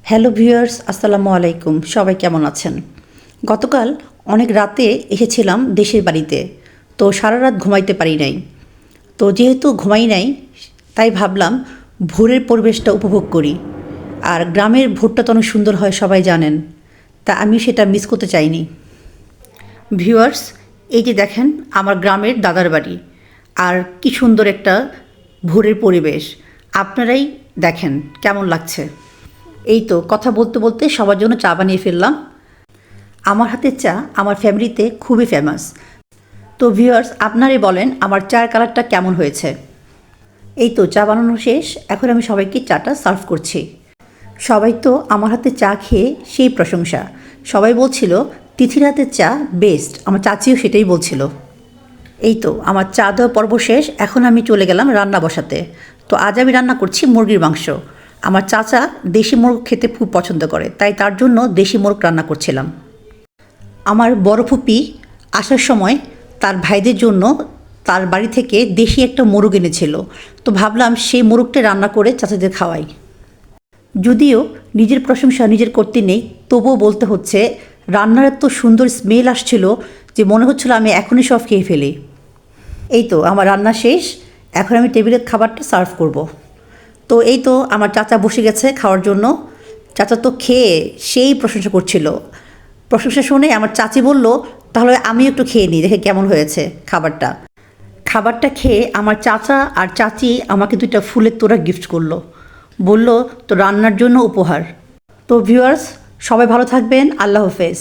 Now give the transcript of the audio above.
Hello viewers, আসসালামু আলাইকুম। সবাই কেমন আছেন? গতকাল অনেক রাতে এসেছিলাম দেশের বাড়িতে, তো সারা রাত ঘুমাইতে পারি নাই। তো যেহেতু ঘুমাই নাই, তাই ভাবলাম ভোরের পরিবেশটা উপভোগ করি। আর গ্রামের ভোরটা তো অনেক সুন্দর হয়, সবাই জানেন। তা আমি সেটা মিস করতে চাইনি। ভিউয়ার্স, এই যে দেখেন আমার গ্রামের দাদার বাড়ি, আর কি সুন্দর একটা ভোরের পরিবেশ। আপনারাই দেখেন কেমন লাগছে। এই তো কথা বলতে বলতে সবার জন্য চা বানিয়ে ফেললাম। আমার হাতের চা আমার ফ্যামিলিতে খুবই ফেমাস। তো ভিউয়ার্স, আপনারাই বলেন আমার চায়ের কালারটা কেমন হয়েছে। এই তো চা বানানো শেষ, এখন আমি সবাইকে চাটা সার্ভ করছি। সবাই তো আমার হাতে চা খেয়ে সেই প্রশংসা। সবাই বলছিল তিথির হাতের চা বেস্ট, আমার চাচিও সেটাই বলছিল। এই তো আমার চা দেওয়া পর্ব শেষ, এখন আমি চলে গেলাম রান্না বসাতে। তো আজ আমি রান্না করছি মুরগির মাংস। আমার চাচা দেশি মোরগ খেতে খুব পছন্দ করে, তাই তার জন্য দেশি মোরগ রান্না করছিলাম। আমার বড় ফুপি আসার সময় তার ভাইদের জন্য তার বাড়ি থেকে দেশি একটা মোরগ এনেছিল। তো ভাবলাম সেই মোরগটা রান্না করে চাচাদের খাওয়াই। যদিও নিজের প্রশংসা নিজের করতে নেই, তবুও বলতে হচ্ছে রান্নার এত সুন্দর স্মেল আসছিল যে মনে হচ্ছিল আমি এখনই সব খেয়ে ফেলি। এই তো আমার রান্না শেষ, এখন আমি টেবিলের খাবারটা সার্ভ করব। তো এই তো আমার চাচা বসে গেছে খাওয়ার জন্য। চাচা তো খেয়ে সেই প্রশংসা করছিল। প্রশংসা শুনে আমার চাচি বলল, তাহলে আমি একটু খেয়ে নিই, দেখে কেমন হয়েছে খাবারটা। খাবারটা খেয়ে আমার চাচা আর চাচি আমাকে দুইটা ফুলের তোড়া গিফট করলো। বলল তো রান্নার জন্য উপহার। তো ভিউয়ার্স, সবাই ভালো থাকবেন, আল্লাহ হাফেজ।